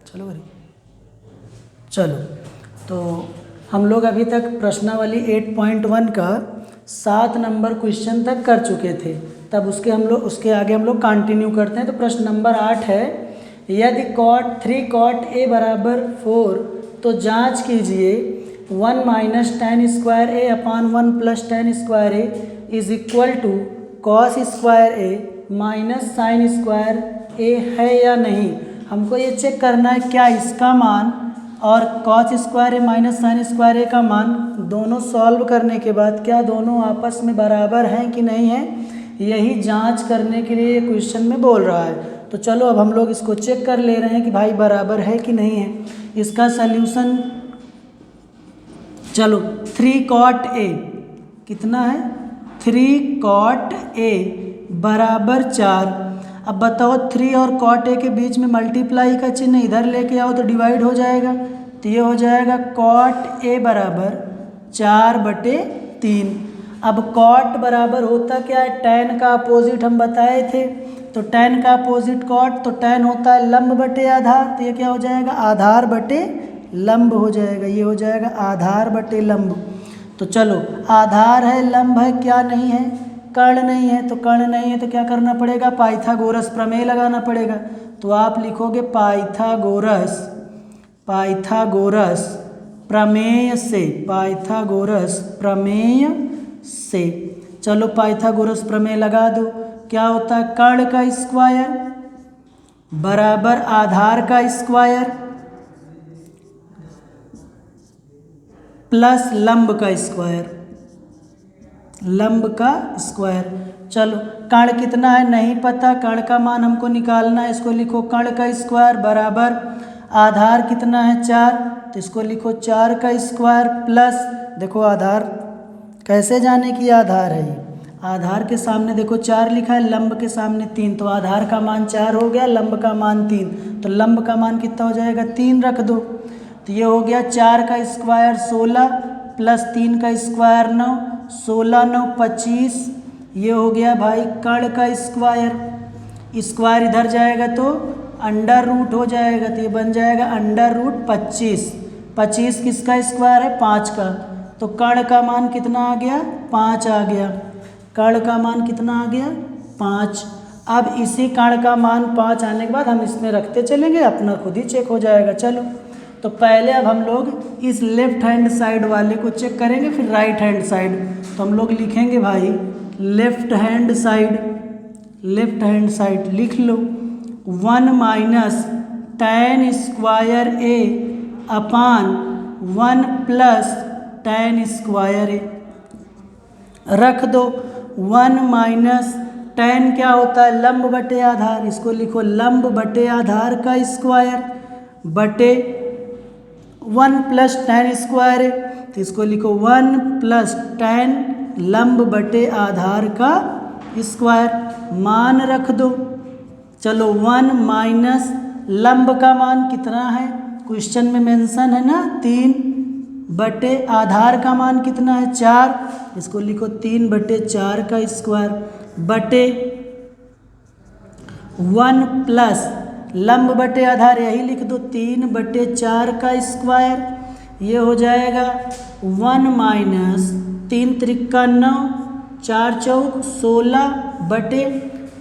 चलो करी चलो। तो हम लोग अभी तक प्रश्नावली 8.1 का 7 नंबर क्वेश्चन तक कर चुके थे। तब उसके आगे हम लोग कंटिन्यू करते हैं। तो प्रश्न नंबर 8 है, यदि cot 3 cot a बराबर 4 तो जांच कीजिए 1 minus tan square a upon 1 plus tan square a is equal to cos square a minus sine square a है या नहीं। हमको ये चेक करना है क्या इसका मान और cos square A minus sine square A का मान दोनों सॉल्व करने के बाद क्या दोनों आपस में बराबर हैं कि नहीं है, यही जांच करने के लिए क्वेश्चन में बोल रहा है। तो चलो अब हम लोग इसको चेक कर ले रहे हैं कि भाई बराबर है कि नहीं है। इसका सल्यूशन चलो 3 cot a कितना है, 3 cot a बराबर 4। अब बताओ 3 और cot a के बीच में मल्टीप्लाई का चिन्ह इधर लेके आओ तो डिवाइड हो जाएगा। तो ये हो जाएगा cot a बराबर 4/3। अब cot बराबर होता क्या है, tan का अपोजिट हम बताए थे। तो tan का अपोजिट cot, तो tan होता है लंब बटे आधार। तो ये क्या हो जाएगा, आधार बटे लंब हो जाएगा। ये हो जाएगा आधार बटे लंब। तो चलो आधार है लंब है क्या नहीं है, कर्ण नहीं है। तो कर्ण नहीं है तो क्या करना पड़ेगा, पाइथागोरस प्रमेय लगाना पड़ेगा। तो आप लिखोगे पाइथागोरस प्रमेय से, पाइथागोरस प्रमेय से। चलो पाइथागोरस प्रमेय लगा दो। क्या होता है, कर्ण का स्क्वायर बराबर आधार का स्क्वायर प्लस लंब का स्क्वायर, लंब का स्क्वायर। चलो कर्ण कितना है नहीं पता, कर्ण का मान हमको निकालना है। इसको लिखो कर्ण का स्क्वायर बराबर आधार कितना है 4, तो इसको लिखो 4 का स्क्वायर प्लस, देखो आधार कैसे जाने की आधार है, आधार के सामने देखो 4 लिखा है, लंब के सामने 3। तो आधार का मान 4 हो गया, लंब का मान 3। तो लंब का मान कितना हो जाएगा, 3 रख दो। तो ये हो गया 4 का स्क्वायर 16 प्लस 3 का स्क्वायर 9, 16 9 25। ये हो गया भाई कर्ण का स्क्वायर, स्क्वायर इधर जाएगा तो अंडर रूट हो जाएगा। तो ये बन जाएगा अंडर रूट 25। 25 किसका स्क्वायर है, 5 का। तो कर्ण का मान कितना आ गया, 5 आ गया। कर्ण का मान कितना आ गया, 5। अब इसी कर्ण का मान 5 आने के बाद हम इसमें रखते चलेंगे, अपना खुद ही चेक हो जाएगा। चलो तो पहले अब हम लोग इस लेफ्ट हैंड साइड वाले को चेक करेंगे, फिर राइट हैंड साइड। तो हम लोग लिखेंगे भाई लेफ्ट हैंड साइड लिख लो 1 minus tan square A upon 1 plus tan square ए रख दो। 1 माइनस tan क्या होता है, लंब बटे आधार। इसको लिखो लंब बटे आधार का स्क्वायर बटे 1 प्लस tan स्क्वायर है। तो इसको लिखो 1 प्लस tan लंब बटे आधार का स्क्वायर, मान रख दो। चलो 1 माइनस लंब का मान कितना है, क्वेश्चन में मेंशन है ना 3 बटे आधार का मान कितना है 4। इसको लिखो 3/4 का स्क्वायर बटे 1 प्लस लंब बटे आधार, यही लिख दो 3/4 का स्क्वायर। ये हो जाएगा 1 माइनस 3 त्रिका 9, 4 चौक 16 बटे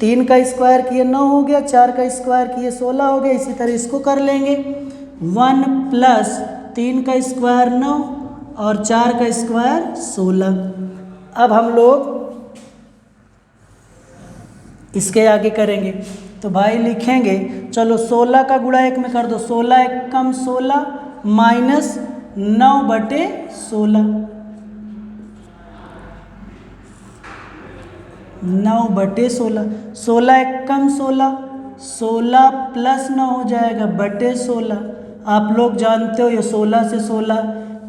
3 का स्क्वायर किए 9 हो गया, 4 का स्क्वायर किए 16 हो गया। इसी तरह इसको कर लेंगे 1 प्लस 3 का स्क्वायर 9 और 4 का स्क्वायर 16। अब हम लोग इसके आगे करेंगे। तो भाई लिखेंगे चलो 16 का गुणा 1 में कर दो, 16 1 कम 16 माइनस 9/16, 9/16, 16 1 कम 16, 16 प्लस 9 हो जाएगा बटे 16। आप लोग जानते हो ये 16 से 16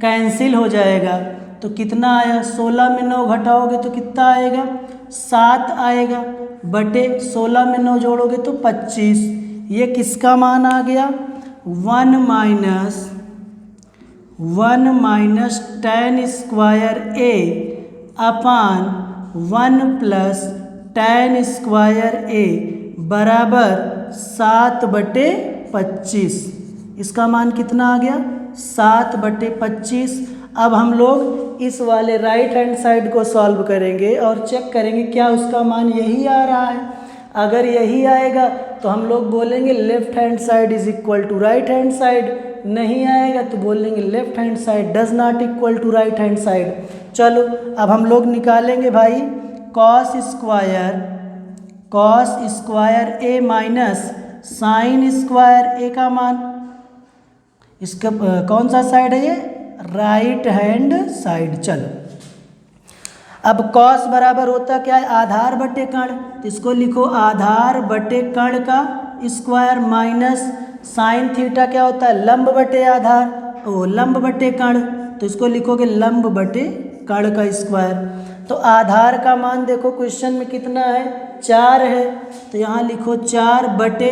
कैंसिल हो जाएगा। तो कितना आया, 16 में 9 घटाओगे तो कितना आएगा, 7 आएगा बटे 16 में 9 जोड़ोगे तो 25। ये किसका मान आ गया, 1 minus tan square A upon 1 plus tan square ए बराबर 7/25। इसका मान कितना आ गया 7/25। अब हम लोग इस वाले राइट हैंड साइड को सॉल्व करेंगे और चेक करेंगे क्या उसका मान यही आ रहा है। अगर यही आएगा तो हम लोग बोलेंगे left hand side is equal to right hand side, नहीं आएगा तो बोलेंगे left hand side does not equal to right hand side. चलो अब हम लोग निकालेंगे भाई cos square A minus sine square A का मान। इसका कौन सा साइड है ये, राइट हैंड साइड। चलो अब कॉस बराबर होता क्या है, आधार बटे कर्ण, तो इसको लिखो आधार बटे कर्ण का स्क्वायर माइनस साइन थीटा क्या होता है, लंब बटे आधार, ओ लंब बटे कर्ण, तो इसको लिखोगे लंब बटे कर्ण का स्क्वायर। तो आधार का मान देखो क्वेश्चन में कितना है 4 है, तो यहाँ लिखो 4 बटे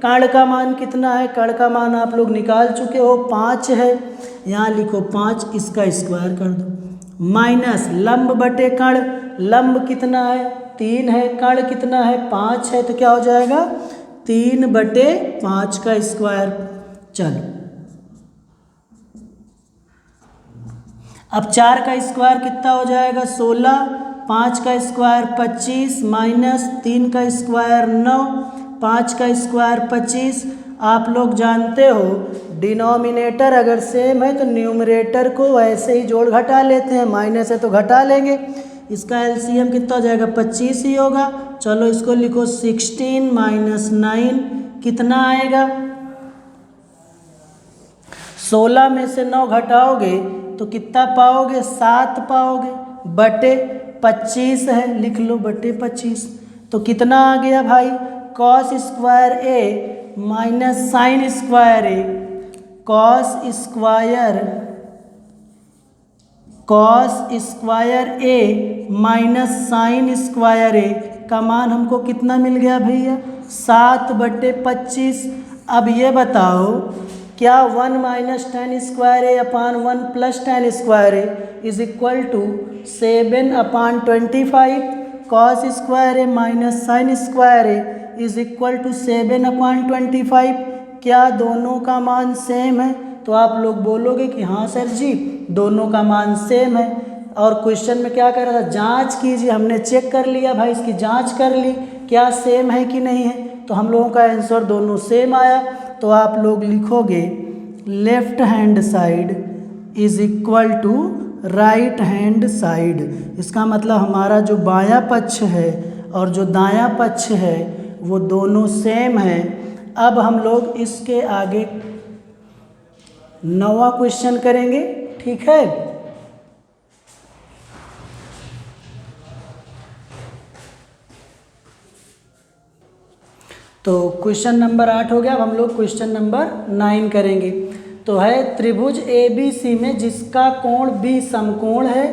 कर्ण का मान कितना है, कर्ण का मान आप लोग निकाल चुके हो 5 है, यहाँ लिखो 5, इसका स्क्वायर कर दो, माइनस लंब बटे कर्ण, लंब कितना है 3 है, कर्ण कितना है 5 है, तो क्या हो जाएगा 3/5 का स्क्वायर। चलो अब 4 का स्क्वायर कितना हो जाएगा 16, 5 का स्क्वायर 25 माइनस 3 का स्क्वायर 9, 5 का स्क्वायर 25। आप लोग जानते हो डिनोमिनेटर अगर सेम है तो न्यूमरेटर को वैसे ही जोड़ घटा लेते हैं, माइनस है तो घटा लेंगे। इसका एलसीएम कितना हो जाएगा 25 ही होगा। चलो इसको लिखो 16 माइनस 9 कितना आएगा, 16 में से 9 घटाओगे तो कितना पाओगे 7 पाओगे, बटे 25 है, लिख लो बटे 25। तो कितना आ गया भाई cos square A minus sine square A, cos square A minus sine square A का मान हमको कितना मिल गया भैया 7/25। अब ये बताओ क्या 1 minus tan square A upon 1 plus tan square A is equal to 7/25, cos square A minus sine square A is equal to 7/25। क्या दोनों का मान सेम है, तो आप लोग बोलोगे कि हाँ सर जी दोनों का मान सेम है। और क्वेश्चन में क्या कर रहा था, जांच कीजिए, हमने चेक कर लिया भाई, इसकी जांच कर ली क्या सेम है कि नहीं है, तो हम लोगों का आंसर दोनों सेम आया। तो आप लोग लिखोगे left hand side is equal to right hand side. इसका मतलब हमारा जो बायां पक्ष है और जो दायां पक्ष है वो दोनों सेम है। अब हम लोग इसके आगे 9वां क्वेश्चन करेंगे, ठीक है। तो क्वेश्चन नंबर 8 हो गया। अब हम लोग क्वेश्चन नंबर 9 करेंगे। तो है त्रिभुज ABC में जिसका कोण B समकोण है,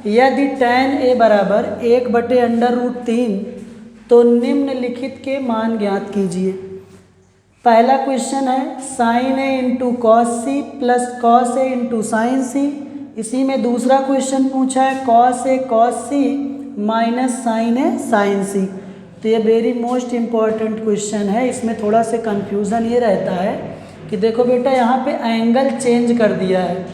यदि tan A बराबर 1/√3 तो निम्नलिखित के मान ज्ञात कीजिए। पहला क्वेश्चन है sin A into cos C plus cos A into sine C. इसी में दूसरा क्वेश्चन पूछा है cos A cos C minus sine A sine C. तो ये वेरी मोस्ट इम्पॉर्टेंट क्वेश्चन है। इसमें थोड़ा सा कन्फ्यूज़न ये रहता है कि देखो बेटा यहाँ पे एंगल चेंज कर दिया है,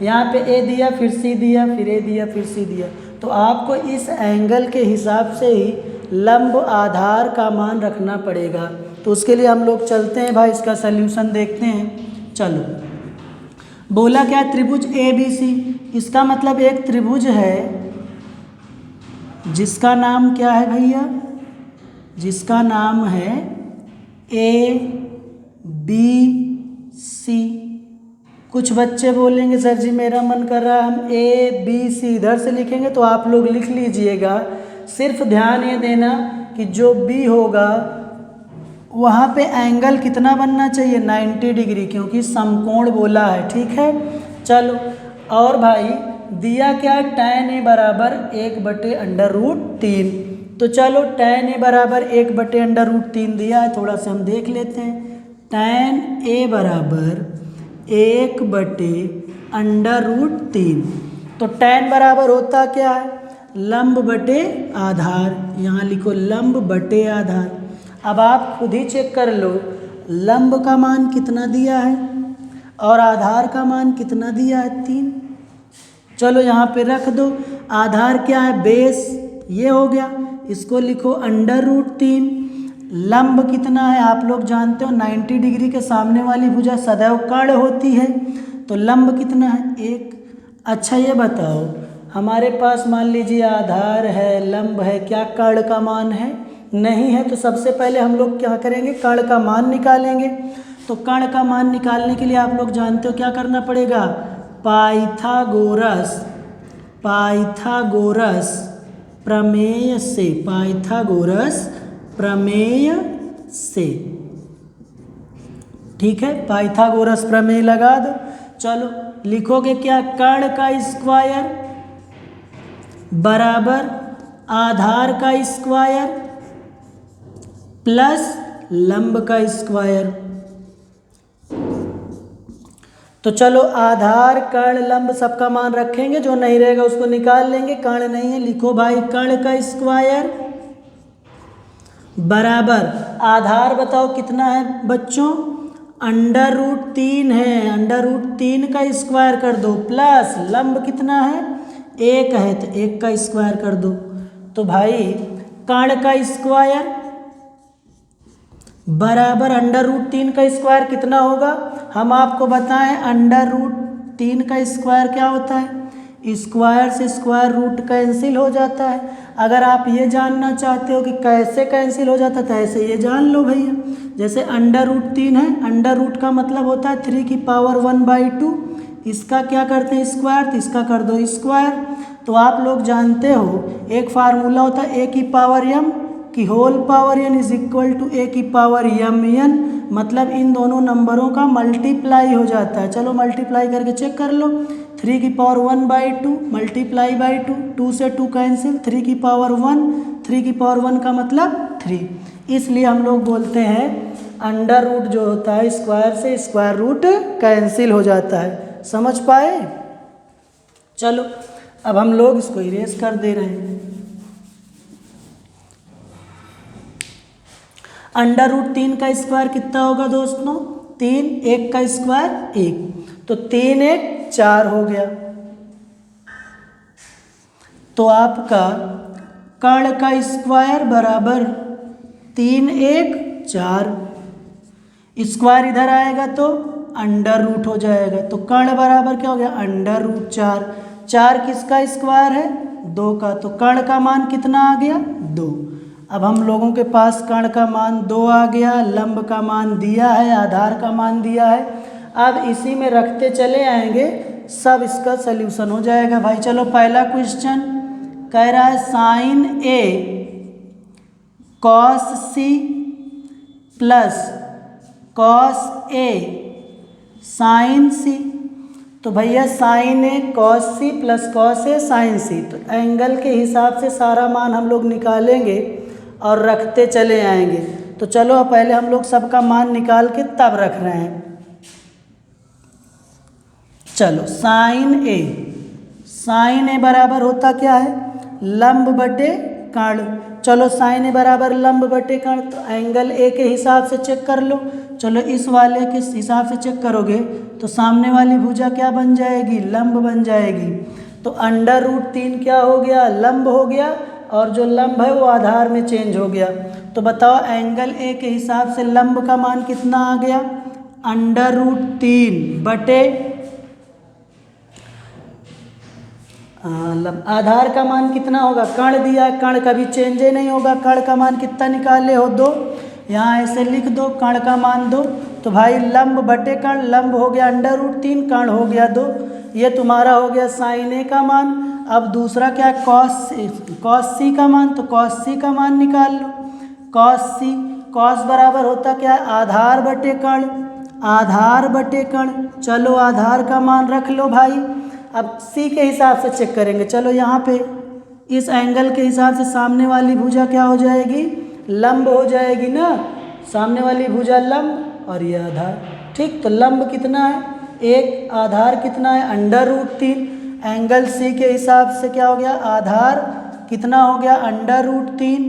यहाँ पे ए दिया फिर सी दिया फिर ए दिया फिर सी दिया, तो आपको इस एंगल के हिसाब से ही लंब आधार का मान रखना पड़ेगा। तो उसके लिए हम लोग चलते हैं भाई, इसका सल्यूशन देखते हैं। चलो बोला क्या त्रिभुज ABC, इसका मतलब एक त्रिभुज है जिसका नाम क्या है भैया, जिसका नाम है ABC। कुछ बच्चे बोलेंगे सर जी मेरा मन कर रहा है हम ABC इधर से लिखेंगे, तो आप लोग लिख लीजिएगा। सिर्फ ध्यान ये देना कि जो B होगा वहाँ पे एंगल कितना बनना चाहिए 90 डिग्री, क्योंकि समकोण बोला है, ठीक है। चलो और भाई दिया क्या tan A बराबर 1/√3, तो चलो tan A बराबर 1/√3 दिया है, थोड़ा सा हम देख लेते हैं। tan A बराबर 1/√3, तो tan बराबर होता क्या है लंब बटे आधार, यहाँ लिखो लंब बटे आधार। अब आप खुद ही चेक कर लो लंब का मान कितना दिया है और आधार का मान कितना दिया है 3। चलो यहाँ पे रख दो। आधार क्या है बेस, ये हो गया, इसको लिखो √3। लंब कितना है आप लोग जानते हो 90 डिग्री के सामने वाली भुजा सदैव कर्ण होती है, तो लंब कितना है 1। अच्छा ये बताओ हमारे पास मान लीजिए आधार है लंब है, क्या कर्ण का मान है? नहीं है। तो सबसे पहले हम लोग क्या करेंगे कर्ण का मान निकालेंगे। तो कर्ण का मान निकालने के लिए आप लोग जानते हो क्या करना पड़ेगा, पाइथागोरस प्रमेय से, पाइथागोरस प्रमेय से, ठीक है, पाइथागोरस प्रमेय लगा दो। चलो लिखोगे क्या, कर्ण का स्क्वायर बराबर आधार का स्क्वायर प्लस लंब का स्क्वायर। तो चलो आधार कर्ण लंब सबका मान रखेंगे, जो नहीं रहेगा उसको निकाल लेंगे। कर्ण नहीं है, लिखो भाई कर्ण का स्क्वायर बराबर आधार बताओ कितना है बच्चों, √3 है, √3 का स्क्वायर कर दो प्लस लंब कितना है 1 है, तो 1 का स्क्वायर कर दो। तो भाई कर्ण का स्क्वायर बराबर √3 का स्क्वायर कितना होगा, हम आपको बताएं √3 का स्क्वायर क्या होता है, स्क्वायर से स्क्वायर रूट कैंसिल हो जाता है। अगर आप ये जानना चाहते हो कि कैसे कैंसिल हो जाता है तो ऐसे ये जान लो भैया, जैसे √3 है, अंडर रूट का मतलब होता है 3⁻1/2, इसका क्या करते हैं स्क्वायर, तो इसका कर दो स्क्वायर। तो आप लोग जानते हो एक फार्मूला होता है a⁻m की whole power n is equal to a⁻m_n, मतलब इन दोनों नंबरों का मल्टीप्लाई हो जाता है। चलो मल्टीप्लाई करके चेक कर लो, 3⁻1/2 मल्टीप्लाई बाई 2, 2 से 2 कैंसिल, 3⁻1, 3⁻1 का मतलब 3, इसलिए हम लोग बोलते हैं अंडर रूट जो होता है स्क्वायर से स्क्वायर रूट कैंसिल हो जाता है। समझ पाए? चलो अब हम लोग इसको इरेज कर दे रहे हैं। √3 का स्क्वायर कितना होगा दोस्तों 3, 1 का स्क्वायर 1, तो 3 1 4 हो गया। तो आपका कर्ण का स्क्वायर बराबर 3 1 4, स्क्वायर इधर आएगा तो अंडर रूट हो जाएगा, तो कर्ण बराबर क्या हो गया √4। 4 किसका स्क्वायर है 2 का, तो कर्ण का मान कितना आ गया 2। अब हम लोगों के पास कर्ण का मान 2 आ गया, लंब का मान दिया है, आधार का मान दिया है। अब इसी में रखते चले आएंगे, सब इसका सल्यूशन हो जाएगा भाई। चलो पहला क्वेश्चन कह रहा है sin A cos C plus cos A sin C। तो भैया sin A cos C plus cos A sin C, तो एंगल के हिसाब से सारा मान हम लोग निकालेंगे और रखते चले आएंगे। तो चलो अब पहले हम लोग सबका मान निकाल के तब रख रहे हैं। चलो sin A बराबर होता क्या है लंब बटे कर्ण। चलो sin A बराबर लंब बटे कर्ण, तो एंगल A के हिसाब से चेक कर लो। चलो इस वाले के हिसाब से चेक करोगे तो सामने वाली भुजा क्या बन जाएगी लंब बन जाएगी। तो √3 क्या हो गया लंब हो गया, और जो लंब है वो आधार में चेंज हो गया। तो बताओ एंगल ए के हिसाब से लंब का मान कितना आ गया √3 बटे आधार का मान कितना होगा, कर्ण दिया है, कर्ण कभी चेंज ही नहीं होगा। कर्ण का मान कितना निकाले हो 2, यहाँ ऐसे लिख दो कर्ण का मान 2। तो भाई लंब बटे कर्ण, लंब हो गया √3, कर्ण हो गया 2, ये तुम्हारा हो गया sin A का मान। अब दूसरा क्या है cos C का मान, तो cos C का मान निकाल लो। cos बराबर होता क्या है आधार बटे कर्ण, आधार बटे कर्ण। चलो आधार का मान रख लो भाई। अब C के हिसाब से चेक करेंगे। चलो यहाँ पे इस एंगल के हिसाब से सामने वाली भुजा क्या हो जाएगी लंब हो जाएगी ना, सामने वाली भुजा लंब और ये आधार। ठीक, तो लंब कितना है 1, आधार कितना है √3। एंगल C के हिसाब से क्या हो गया आधार कितना हो गया √3,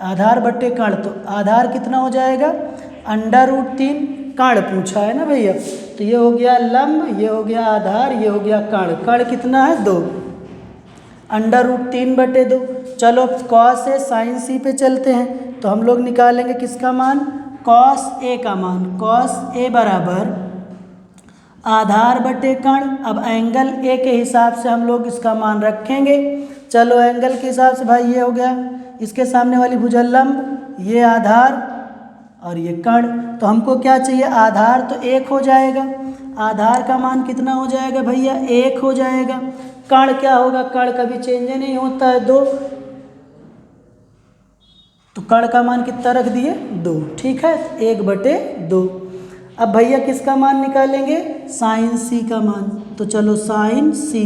आधार बटे कर्ण, तो आधार कितना हो जाएगा √3 कर्ण पूछा है ना भैया। तो ये हो गया लंब, ये हो गया आधार, ये हो गया कर्ण। कर्ण कितना है 2, √3/2। चलो कॉस ए साइन सी पे चलते हैं। तो हम लोग निकालेंगे किसका मान, कॉस ए का मान। कॉस ए बराबर आधार बटे कर्ण। अब एंगल ए के हिसाब से हम लोग इसका मान रखेंगे। चलो एंगल के हिसाब से भाई ये हो गया, इसके सामने वाली भुजा लंब, ये आधार और ये कर्ण। तो हमको क्या चाहिए, आधार तो 1 हो जाएगा। आधार का मान कितना हो जाएगा भैया, 1 हो जाएगा। कर्ण क्या होगा, कर्ण कभी चेंज नहीं होता है, 2। तो कर्ण का मान कितना रख दिए, 2। ठीक है, 1/2। अब भैया किसका मान निकालेंगे, साइन सी का मान। तो चलो साइन सी,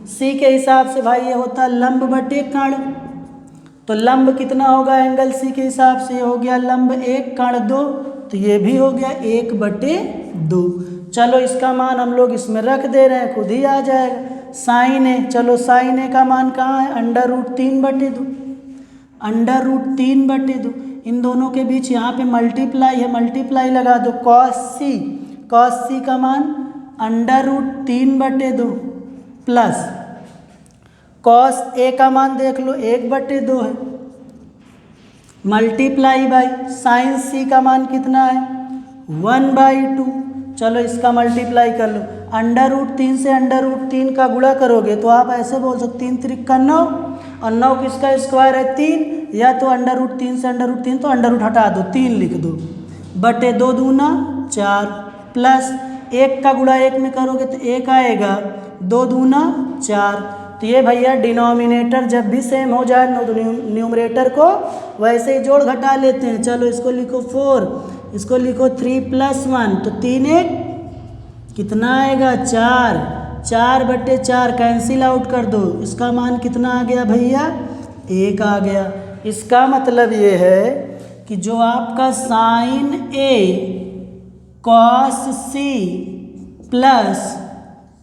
सी के हिसाब से भाई ये होता है लंब बटे कर्ण। तो लंब कितना होगा एंगल सी के हिसाब से, हो गया लंब 1 कर्ण 2। तो ये भी हो गया 1/2। चलो इसका मान हम लोग इसमें रख दे रहे हैं, खुद ही आ जाएगा। साइन ए, चलो साइन ए का मान कहाँ है, √3/2। √3/2। इन दोनों के बीच यहाँ पे मल्टीप्लाई है, मल्टीप्लाई लगा दो। कॉस सी, कॉस सी का मान √3/2 प्लस कॉस ए का मान देख लो 1/2 है, मल्टीप्लाई बाई साइन सी का मान कितना है 1/2। चलो इसका मल्टीप्लाई कर लो। √3 से √3 का गुणा करोगे तो आप ऐसे बोल सकते 3 त्रिक का 9, और 9 किसका स्क्वायर है 3, या तो √3 से √3 तो अंडर रूट हटा दो, 3 लिख दो, बटे 2 दूना 4 प्लस 1 का गुणा 1 में करोगे तो 1 आएगा, 2 दूना 4। तो ये भैया डिनोमिनेटर जब भी सेम हो जाए न्यूमरेटर को वैसे ही जोड़ घटा लेते हैं। चलो इसको लिखो 4, इसको लिखो 3 + 1, तो 3 1 कितना आएगा 4, 4/4 कैंसिल आउट कर दो। इसका मान कितना आ गया भैया 1 आ गया। इसका मतलब ये है कि जो आपका sign A cos C plus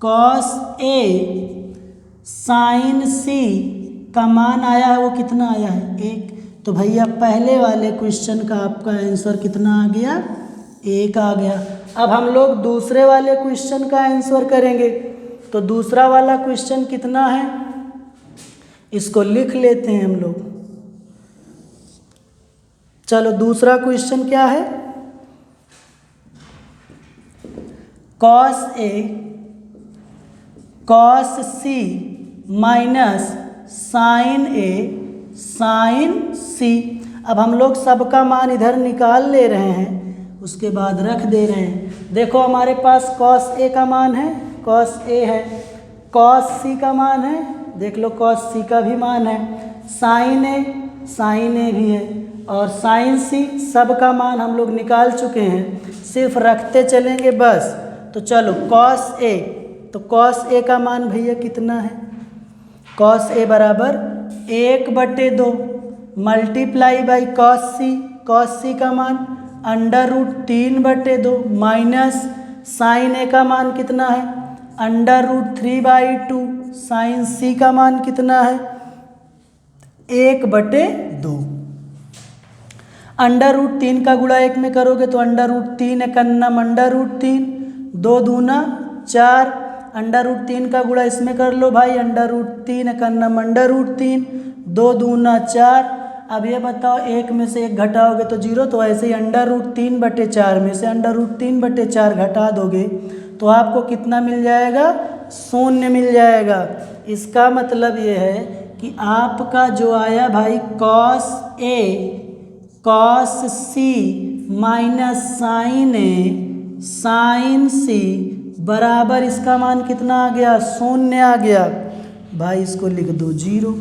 cos A sign सी का मान आया है वो कितना आया है 1। तो भैया पहले वाले क्वेश्चन का आपका आंसर कितना आ गया 1 आ गया। अब हम लोग दूसरे वाले क्वेश्चन का आंसर करेंगे। तो दूसरा वाला क्वेश्चन कितना है, इसको लिख लेते हैं हम लोग। चलो दूसरा क्वेश्चन क्या है, cos A cos C minus sign A sign सी। अब हम लोग सबका मान इधर निकाल ले रहे हैं, उसके बाद रख दे रहे हैं। देखो हमारे पास कॉस ए का मान है, कॉस ए है, कॉस सी का मान है, देख लो कॉस सी का भी मान है, साइन ए भी है, और साइन सी सब का मान हम लोग निकाल चुके हैं, सिर्फ रखते चलेंगे बस। तो चलो कॉस ए, तो कॉस ए का मान भैया कितना है, कॉस ए बराबर 1/2 मल्टीप्लाई बाई कॉस सी का मान √3/2 माइनस साइन ए का मान कितना है √3/2, साइन सी का मान कितना है 1/2। √3 का गुणा 1 में करोगे तो √3 एकन्नम √3, 2 दूना 4, √3 का गुणा इसमें कर लो भाई, √3 एकन्नम √3, 2 दूना 4। अब ये बताओ 1 में से 1 घटाओगे तो 0, तो ऐसे ही √3/4 में से √3/4 घटा दोगे तो आपको कितना मिल जाएगा 0 मिल जाएगा। इसका मतलब ये है कि आपका जो आया भाई cos A cos C minus sign A sign सी बराबर इसका मान कितना आ गया 0 आ गया भाई, इसको लिख दो 0।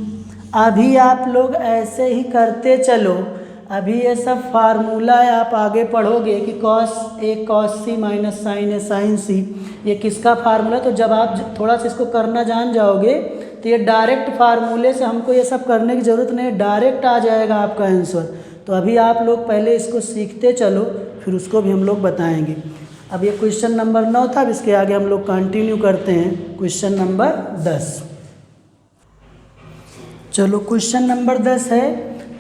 अभी आप लोग ऐसे ही करते चलो, अभी ये सब फार्मूला है, आप आगे पढ़ोगे कि cos A cos C minus sign A sign सी ये किसका फार्मूला। तो जब आप थोड़ा सा इसको करना जान जाओगे तो ये डायरेक्ट फार्मूले से हमको ये सब करने की ज़रूरत नहीं, डायरेक्ट आ जाएगा आपका आंसर। तो अभी आप लोग पहले इसको सीखते चलो, फिर उसको भी हम लोग बताएंगे। अब ये क्वेश्चन नंबर 9 था, अब इसके आगे हम लोग कंटिन्यू करते हैं क्वेश्चन नंबर 10। चलो क्वेश्चन नंबर 10 है,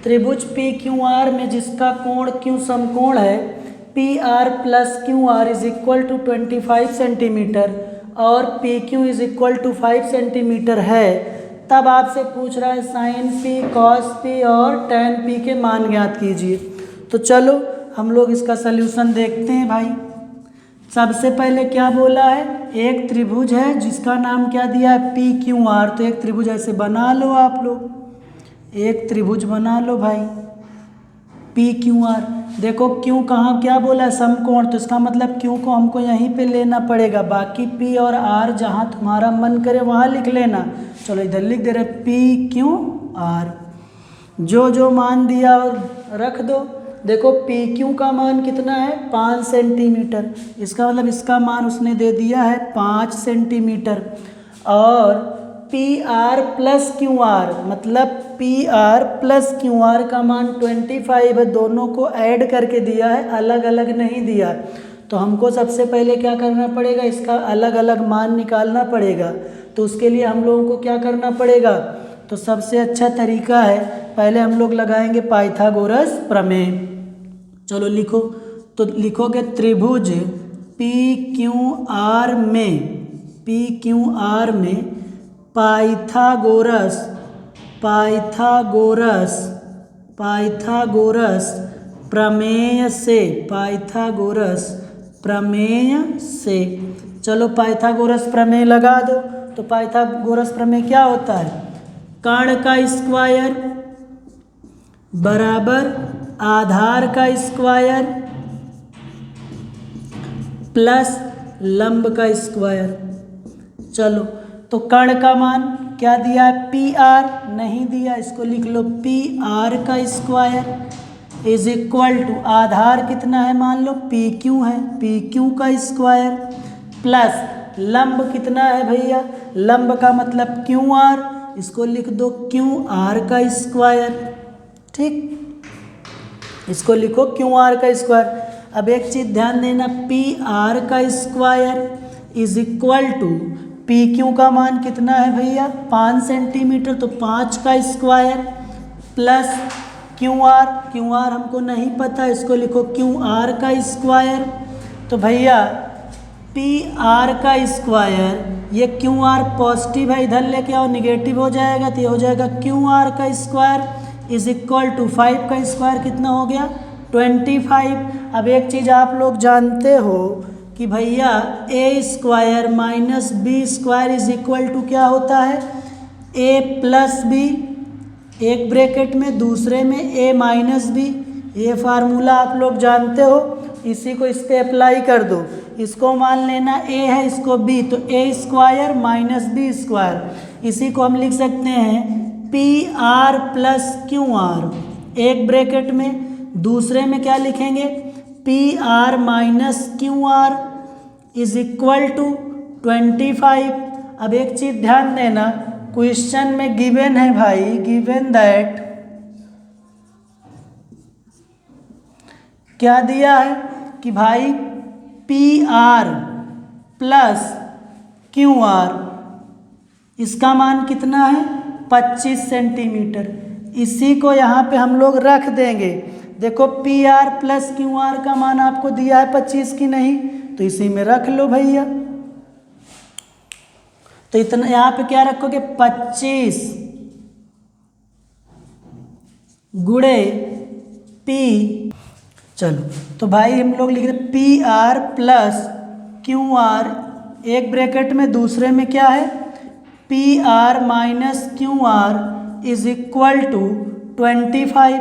त्रिभुज PQR में जिसका कोण Q समकोण है P R plus Q R is equal to 25 centimetre और P Q is equal to 5 centimetre है, तब आपसे पूछ रहा है साइन पी, कॉस पी और टेन पी के मान ज्ञात कीजिए। तो चलो हम लोग इसका सल्यूशन देखते हैं भाई। सबसे पहले क्या बोला है, एक त्रिभुज है जिसका नाम क्या दिया है, पी क्यू आर। तो एक त्रिभुज ऐसे बना लो आप लोग, एक त्रिभुज बना लो भाई पी क्यू आर। देखो क्यू कहाँ क्या बोला है, समकोण, तो इसका मतलब क्यू को हमको यहीं पे लेना पड़ेगा, बाकी पी और आर जहाँ तुम्हारा मन करे वहाँ लिख लेना। चलो इधर लिख दे रहे पी क्यू आर, जो जो मान दिया और रख दो। देखो पी क्यू का मान कितना है, 5 सेंटीमीटर, इसका मतलब इसका मान उसने दे दिया है 5 सेंटीमीटर। और P R plus Q R, मतलब P R plus Q R का मान 25 है, दोनों को ऐड करके दिया है, अलग अलग नहीं दिया। तो हमको सबसे पहले क्या करना पड़ेगा, इसका अलग अलग मान निकालना पड़ेगा। तो उसके लिए हम लोगों को क्या करना पड़ेगा, तो सबसे अच्छा तरीका है, पहले हम लोग लगाएंगे पाइथागोरस प्रमेय। चलो लिखो, तो लिखोगे त्रिभुज पी क्यू आर में, पी क्यू आर में पाइथागोरस, पाइथागोरस, पाइथागोरस प्रमेय से, पाइथागोरस प्रमेय से। चलो पाइथागोरस प्रमेय लगा दो। तो पाइथागोरस प्रमेय क्या होता है, कर्ण का स्क्वायर बराबर आधार का स्क्वायर प्लस लंब का स्क्वायर। चलो तो कर्ण का मान क्या दिया है, पी आर नहीं दिया, इसको लिख लो पी आर का स्क्वायर इज इक्वल टू आधार कितना है, मान लो पी क्यू है, पी क्यू का स्क्वायर प्लस लंब कितना है भैया, लंब का मतलब क्यू आर, इसको लिख दो क्यू आर का स्क्वायर। ठीक, इसको लिखो क्यू आर का स्क्वायर। अब एक चीज़ ध्यान देना, पी आर का square is equal to P Q का मान कितना है भैया, 5 सेंटीमीटर, तो 5 का square plus Q are, Q R हमको नहीं पता, इसको लिखो क्यू आर का स्क्वायर। तो भैया पी आर का स्क्वायर, ये क्यू आर पॉजिटिव है, इधर लेके आओ निगेटिव हो जाएगा, तो ये हो जाएगा क्यू आर का स्क्वायर इज इक्वल टू 5 का स्क्वायर कितना हो गया, 25। अब एक चीज़ आप लोग जानते हो कि भैया A square minus B square is equal to क्या होता है, ए प्लस बी, एक ब्रैकेट में, दूसरे में ए माइनस बी। ये फार्मूला आप लोग जानते हो, इसी को इस पे अप्लाई कर दो। इसको मान लेना ए है, इसको बी, तो A square minus B square, इसी को हम लिख सकते हैं P R plus Q R, एक ब्रैकेट में, दूसरे में क्या लिखेंगे, P R minus Q R is equal to 25। अब एक चीज़ ध्यान देना, क्वेश्चन में गिवन है भाई, गिवन दैट, क्या दिया है कि भाई P R plus Q are, इसका मान कितना है, 25 सेंटीमीटर। इसी को यहाँ पे हम लोग रख देंगे। देखो P R plus Q R का मान आपको दिया है 25 की नहीं, तो इसी में रख लो भैया। तो इतना यहाँ पे क्या रखोगे, 25 गुणे पी। चलो तो भाई हम लोग लिख रहे P R plus Q R, एक ब्रैकेट में, दूसरे में क्या है, P R minus Q R is equal to 25।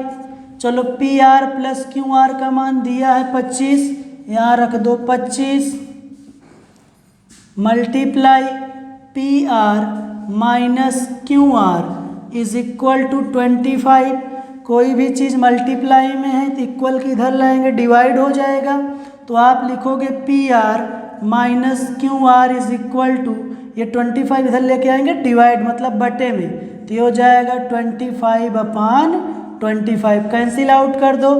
चलो P R plus Q R का मान दिया है 25, यहाँ रख दो 25 multiply P R minus Q R is equal to 25। कोई भी चीज़ मल्टीप्लाई में है तो इक्वल की इधर लाएंगे, डिवाइड हो जाएगा, तो आप लिखोगे P R minus Q R is equal to, ये 25 इधर लेके आएंगे डिवाइड मतलब बटे में, तो ये हो जाएगा 25/25, कैंसिल आउट कर दो।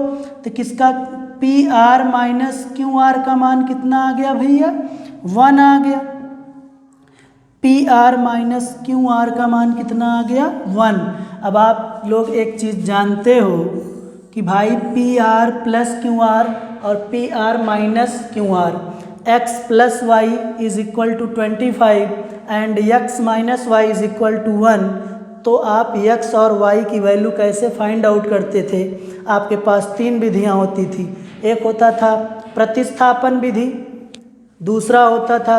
तो किसका P R minus Q R का मान कितना आ गया भैया, 1 आ गया। P R minus Q R का मान कितना आ गया, 1। अब आप लोग एक चीज़ जानते हो कि भाई P R plus Q R और P R minus Q R. X plus Y is equal to 25 and X minus Y is equal to 1। तो आप x और y की वैल्यू कैसे फाइंड आउट करते थे? आपके पास 3 विधियां होती थी। एक होता था प्रतिस्थापन विधि, दूसरा होता था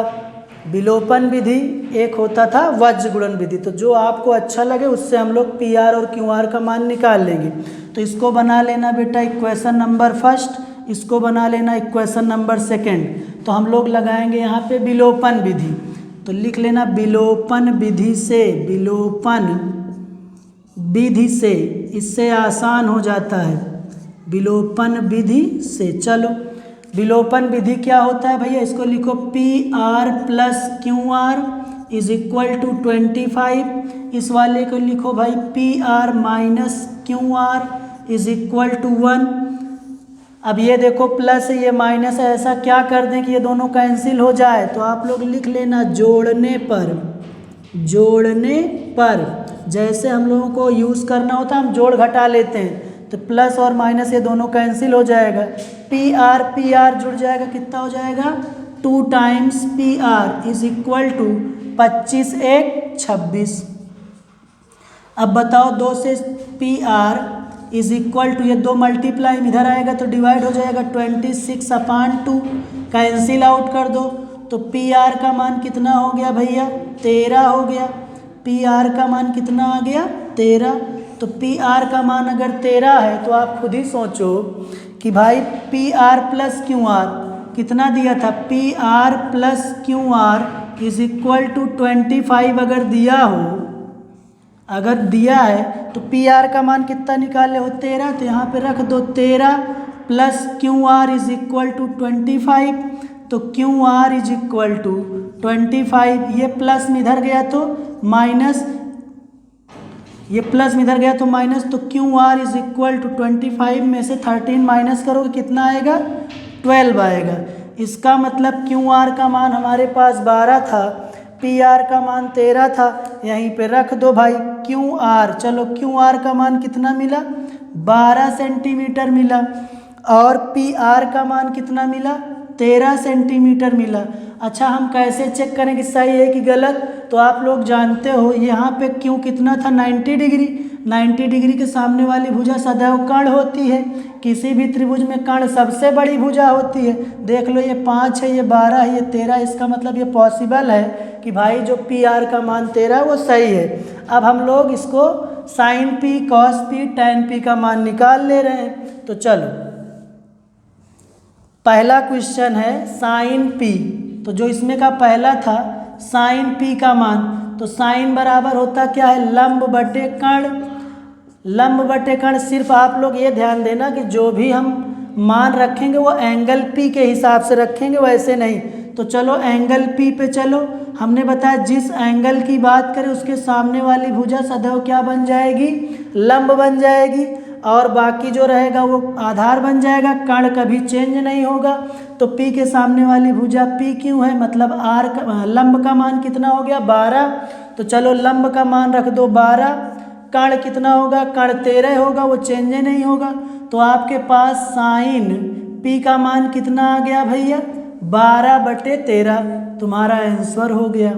विलोपन विधि, एक होता था वज्र गुणन विधि। तो जो आपको अच्छा लगे उससे हम लोग पी आर और क्यू आर का मान निकाल लेंगे। तो इसको बना लेना बेटा इक्वेशन नंबर फर्स्ट, इसको बना लेना इक्वेशन नंबर सेकंड। तो हम लोग लगाएंगे यहाँ पे विलोपन विधि। तो लिख लेना विलोपन विधि से, विलोपन विधि से, इससे आसान हो जाता है विलोपन विधि से। चलो विलोपन विधि क्या होता है भैया? इसको लिखो P R plus Q R is equal to 25। इस वाले को लिखो भाई P R minus Q R is equal to 1। अब ये देखो प्लस है, ये माइनस है, ऐसा क्या कर दें कि ये दोनों कैंसिल हो जाए? तो आप लोग लिख लेना जोड़ने पर, जोड़ने पर जैसे हम लोगों को यूज़ करना होता है हम जोड़ घटा लेते हैं। तो प्लस और माइनस ये दोनों कैंसिल हो जाएगा, पी आर जुड़ जाएगा, कितना हो जाएगा 2 times P R is equal to 25 एक 26। अब बताओ 2 से P R is equal to, ये 2 मल्टीप्लाई इधर आएगा तो डिवाइड हो जाएगा 26/2, कैंसिल आउट कर दो। तो पी आर का मान कितना हो गया भैया? 13 हो गया। पी आर का मान कितना आ गया? 13। तो पी आर का मान अगर 13 है तो आप खुद ही सोचो कि भाई P R plus Q R कितना दिया था? P R plus Q R is equal to 25 अगर दिया हो, अगर दिया है तो पी आर का मान कितना निकाले हो? 13। तो यहाँ पे रख दो 13 plus Q R is equal to 25। तो Q R is equal to 25, ये प्लस में इधर गया तो माइनस, ये प्लस में इधर गया तो माइनस। तो Q R is equal to 25 में से 13 माइनस करोगे कितना आएगा? 12 आएगा। इसका मतलब क्यू आर का मान हमारे पास 12 था, पी आर का मान 13 था, यहीं पे रख दो भाई क्यू आर। चलो क्यू आर का मान कितना मिला? 12 सेंटीमीटर मिला। और पी आर का मान कितना मिला? 13 सेंटीमीटर मिला। अच्छा हम कैसे चेक करें कि सही है कि गलत? तो आप लोग जानते हो यहाँ पे क्यों कितना था? 90 डिग्री। 90 डिग्री के सामने वाली भुजा सदैव कर्ण होती है। किसी भी त्रिभुज में कर्ण सबसे बड़ी भुजा होती है। देख लो ये 5 है, ये 12 है, ये 13। इसका मतलब ये पॉसिबल है कि भाई जो पी आर का मान 13 वो सही है। अब हम लोग इसको sine P, cos P, tan P का मान निकाल ले रहे हैं। तो चलो पहला क्वेश्चन है साइन पी। तो जो इसमें का पहला था साइन पी का मान, तो साइन बराबर होता क्या है? लंब बटे कर्ण। लंब बटे कर्ण। सिर्फ आप लोग ये ध्यान देना कि जो भी हम मान रखेंगे वो एंगल पी के हिसाब से रखेंगे, वैसे नहीं। तो चलो एंगल पी पे चलो। हमने बताया जिस एंगल की बात करें उसके सामने वाली भुजा सदैव क्या बन जाएगी? लंब बन जाएगी। और बाकी जो रहेगा वो आधार बन जाएगा, कर्ण कभी चेंज नहीं होगा। तो P के सामने वाली भुजा P क्यों है? मतलब R का लंब का मान कितना हो गया? 12। तो चलो लंब का मान रख दो 12। कर्ण कितना होगा? कर्ण 13 होगा, वो चेंज नहीं होगा। तो आपके पास साइन P का मान कितना आ गया भैया? 12/13। तुम्हारा आंसर हो गया।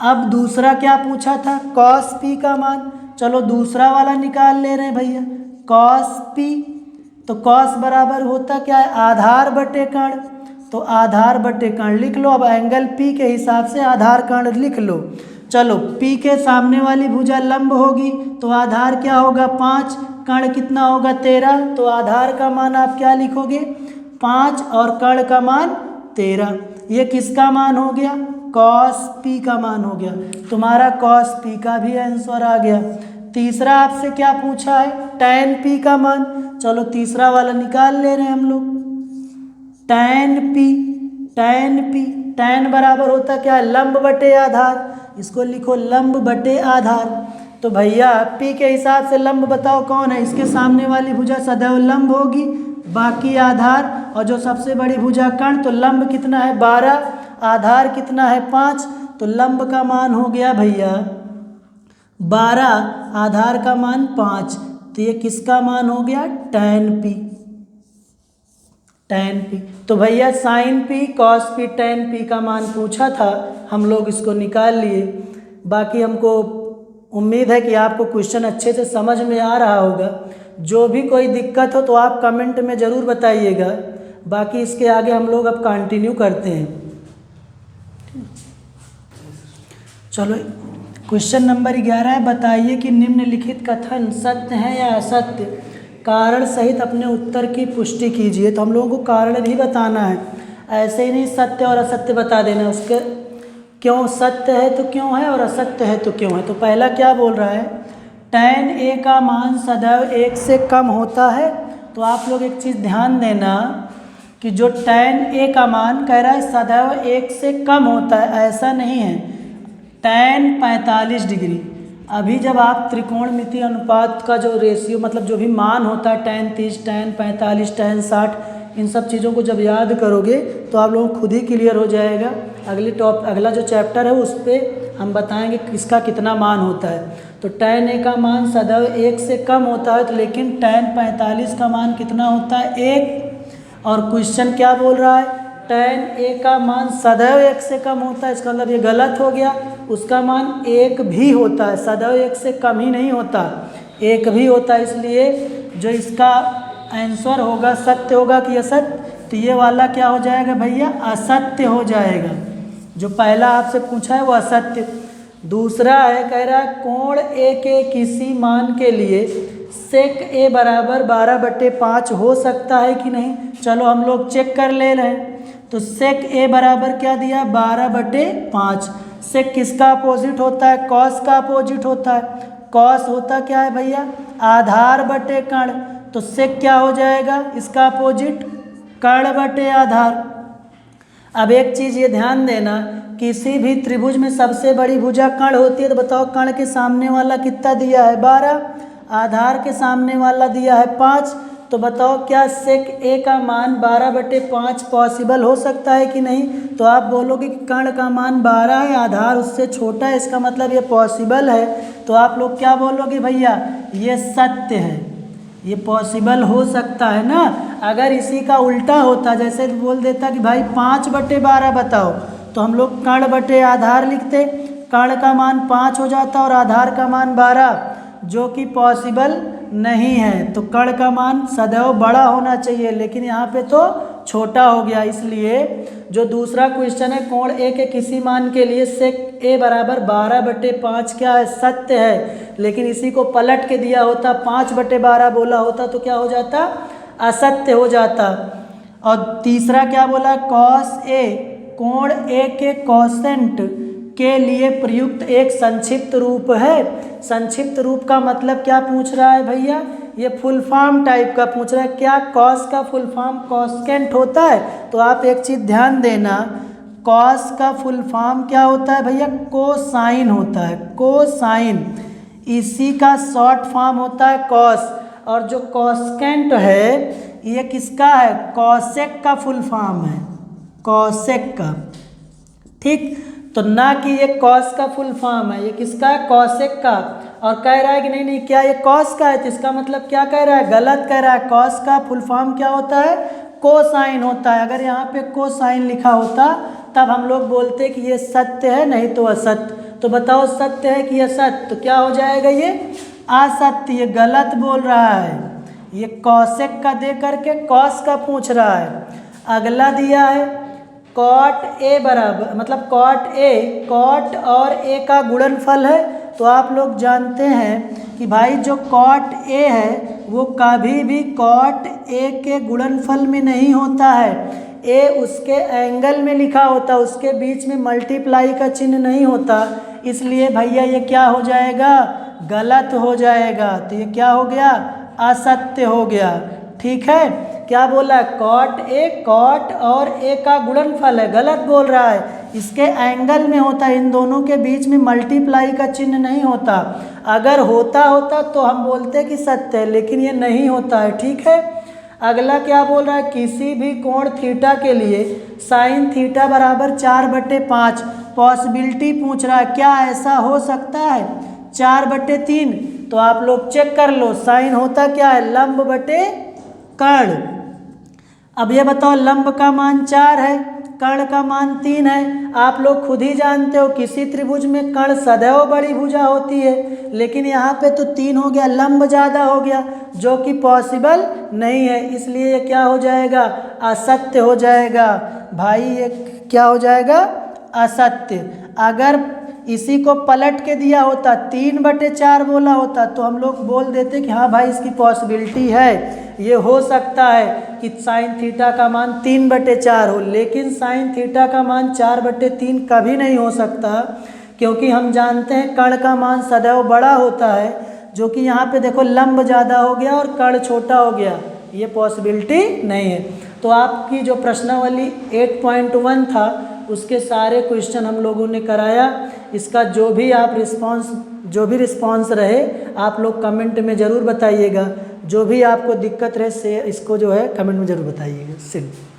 अब दूसरा क्या पूछा था? कॉस P का मान। चलो दूसरा वाला निकाल ले रहे हैं भैया, कॉस पी। तो कॉस बराबर होता क्या है? आधार बटे कर्ण। तो आधार बटे कर्ण लिख लो। अब एंगल पी के हिसाब से आधार कर्ण लिख लो। चलो पी के सामने वाली भुजा लंब होगी तो आधार क्या होगा? 5। कर्ण कितना होगा? 13। तो आधार का मान आप क्या लिखोगे? 5 और कर्ण का मान 13। ये किसका मान हो गया? कॉस पी का मान हो गया। तुम्हारा कॉस पी का भी आंसर आ गया। तीसरा आपसे क्या पूछा है? टैन पी का मान। चलो तीसरा वाला निकाल ले रहे हैं हम लोग। Tan P, tan P, tan बराबर होता क्या है? लंब बटे आधार। इसको लिखो लंब बटे आधार। तो भैया पी के हिसाब से लंब बताओ कौन है? इसके सामने वाली भुजा सदैव लंब होगी, बाकी आधार। और जो सबसे बड़ी भुजा कर्ण, तो लंब कितना है? 12, आधार कितना है? 5। तो लंब का मान हो गया भैया 12, आधार का मान 5। तो ये किसका मान हो गया? Tan P. tan p। तो भैया sin p cos p tan p का मान पूछा था, हम लोग इसको निकाल लिए। बाकी हमको उम्मीद है कि आपको क्वेश्चन अच्छे से समझ में आ रहा होगा। जो भी कोई दिक्कत हो तो आप कमेंट में ज़रूर बताइएगा। बाकी इसके आगे हम लोग अब कंटिन्यू करते हैं। चलो क्वेश्चन नंबर 11 है, बताइए कि निम्नलिखित कथन सत्य है या असत्य। कारण सहित अपने उत्तर की पुष्टि कीजिए। तो हम लोगों को कारण भी बताना है, ऐसे ही नहीं सत्य और असत्य बता देना। उसके क्यों सत्य है तो क्यों है और असत्य है तो क्यों है। तो पहला क्या बोल रहा है, tan a का मान सदैव 1 से कम होता है। तो आप लोग एक चीज़ ध्यान देना कि जो tan a का मान कह रहा है सदैव 1 से कम होता है, ऐसा नहीं है। tan 45 डिग्री, अभी जब आप त्रिकोणमिति अनुपात का जो रेशियो मतलब जो भी मान होता है tan 30, tan 45, tan 60, इन सब चीज़ों को जब याद करोगे तो आप लोगों को खुद ही क्लियर हो जाएगा। अगला जो चैप्टर है उस पर हम बताएंगे किसका कितना मान होता है। तो tan a का मान सदैव 1 से कम होता है, तो लेकिन tan 45 का मान कितना होता है, 1। और क्वेश्चन क्या बोल रहा है, tan a का मान सदैव 1 से कम होता है, इसका मतलब ये गलत हो गया। उसका मान 1 भी होता है, सदैव 1 से कम ही नहीं होता, 1 भी होता है। इसलिए जो इसका आंसर होगा सत्य होगा कि असत्य, तो ये वाला क्या हो जाएगा भैया, असत्य हो जाएगा। जो पहला आपसे पूछा है वो असत्य। दूसरा है, कह रहा है कोण a के किसी मान के लिए sec a बराबर 12/5 हो सकता है कि नहीं। चलो हम लोग चेक कर ले रहे हैं। तो sec a बराबर क्या दिया, 12/5। sec किसका अपोजिट होता है, cos का अपोजिट होता है। cos होता क्या है भैया, आधार बटे कर्ण। तो sec क्या हो जाएगा, इसका अपोजिट कर्ण बटे आधार। अब एक चीज़ ये ध्यान देना, किसी भी त्रिभुज में सबसे बड़ी भुजा कर्ण होती है। तो बताओ कर्ण के सामने वाला कितना दिया है, 12, आधार के सामने वाला दिया है 5। तो बताओ क्या sec a का मान 12/5 पॉसिबल हो सकता है कि नहीं। तो आप बोलोगे कि कर्ण का मान 12 है, आधार उससे छोटा है, इसका मतलब ये पॉसिबल है। तो आप लोग क्या बोलोगे भैया, ये सत्य है, ये पॉसिबल हो सकता है ना। अगर इसी का उल्टा होता, जैसे बोल देता कि भाई 5/12 बताओ, तो हम लोग कर्ण बटे आधार लिखते, कर्ण का मान 5 हो जाता और आधार का मान 12, जो कि पॉसिबल नहीं है। तो कर्ण का मान सदैव बड़ा होना चाहिए, लेकिन यहाँ पे तो छोटा हो गया। इसलिए जो दूसरा क्वेश्चन है, कोण a के किसी मान के लिए sec a बराबर 12/5 क्या है, सत्य है। लेकिन इसी को पलट के दिया होता, 5/12 बोला होता तो क्या हो जाता, असत्य हो जाता। और तीसरा क्या बोला, cos a कोण a के कोसेंट के लिए प्रयुक्त एक संक्षिप्त रूप है। संक्षिप्त रूप का मतलब क्या पूछ रहा है भैया, ये फुल फॉर्म टाइप का पूछ रहा है। क्या cos का फुल फॉर्म कोसेंट होता है। तो आप एक चीज़ ध्यान देना, cos का फुल फॉर्म क्या होता है भैया, कोसाइन होता है, कोसाइन। इसी का शॉर्ट फॉर्म होता है cos। और जो कोसेंट है ये किसका है, कॉसेक का फुल फॉर्म है, कॉसेक का, ठीक। तो ना कि ये कॉस का फुल फॉर्म है, ये किसका है, कॉसेक का। और कह रहा है कि नहीं नहीं क्या ये कॉस का है, तो इसका मतलब क्या कह रहा है, गलत कह रहा है। कॉस का फुल फॉर्म क्या होता है, कोसाइन होता है। अगर यहाँ पे कोसाइन लिखा होता तब हम लोग बोलते कि ये सत्य है, नहीं तो असत्य। तो बताओ सत्य है कि असत्य, तो क्या हो जाएगा, ये असत्य, ये गलत बोल रहा है। ये कॉसेक का दे करके कॉस का पूछ रहा है। अगला दिया है कॉट ए बराबर, मतलब कॉट ए, कॉट और ए का गुणनफल है। तो आप लोग जानते हैं कि भाई जो कॉट ए है वो कभी भी कॉट ए के गुणनफल में नहीं होता है। ए उसके एंगल में लिखा होता, उसके बीच में मल्टीप्लाई का चिन्ह नहीं होता। इसलिए भैया ये क्या हो जाएगा, गलत हो जाएगा। तो ये क्या हो गया, असत्य हो गया, ठीक है। क्या बोला, कॉट ए, कॉट और ए का गुणनफल है, गलत बोल रहा है। इसके एंगल में होता है, इन दोनों के बीच में मल्टीप्लाई का चिन्ह नहीं होता। अगर होता तो हम बोलते कि सत्य है, लेकिन ये नहीं होता है, ठीक है। अगला क्या बोल रहा है, किसी भी कोण थीटा के लिए साइन थीटा बराबर 4/5 पॉसिबिलिटी पूछ रहा है। क्या ऐसा हो सकता है, 4/3। तो आप लोग चेक कर लो, साइन होता क्या है, लंब बटे कर्ण। अब ये बताओ लंब का मान 4 है, कर्ण का मान 3 है। आप लोग खुद ही जानते हो किसी त्रिभुज में कर्ण सदैव बड़ी भुजा होती है, लेकिन यहाँ पे तो 3 हो गया, लंब ज़्यादा हो गया, जो कि पॉसिबल नहीं है, इसलिए ये क्या हो जाएगा, असत्य हो जाएगा भाई। ये क्या हो जाएगा, असत्य। अगर इसी को पलट के दिया होता 3/4 बोला होता तो हम लोग बोल देते कि हाँ भाई इसकी पॉसिबिलिटी है, ये हो सकता है कि साइन थीटा का मान 3/4 हो, लेकिन साइन थीटा का मान 4/3 कभी नहीं हो सकता, क्योंकि हम जानते हैं कर्ण का मान सदैव बड़ा होता है, जो कि यहाँ पे देखो लंब ज़्यादा हो गया और कर्ण छोटा हो गया, ये पॉसिबिलिटी नहीं है। तो आपकी जो प्रश्नावली 8.1 था उसके सारे क्वेश्चन हम लोगों ने कराया। इसका जो भी रिस्पांस रहे आप लोग कमेंट में ज़रूर बताइएगा, जो भी आपको दिक्कत रहे से इसको जो है कमेंट में ज़रूर बताइएगा। सिर्फ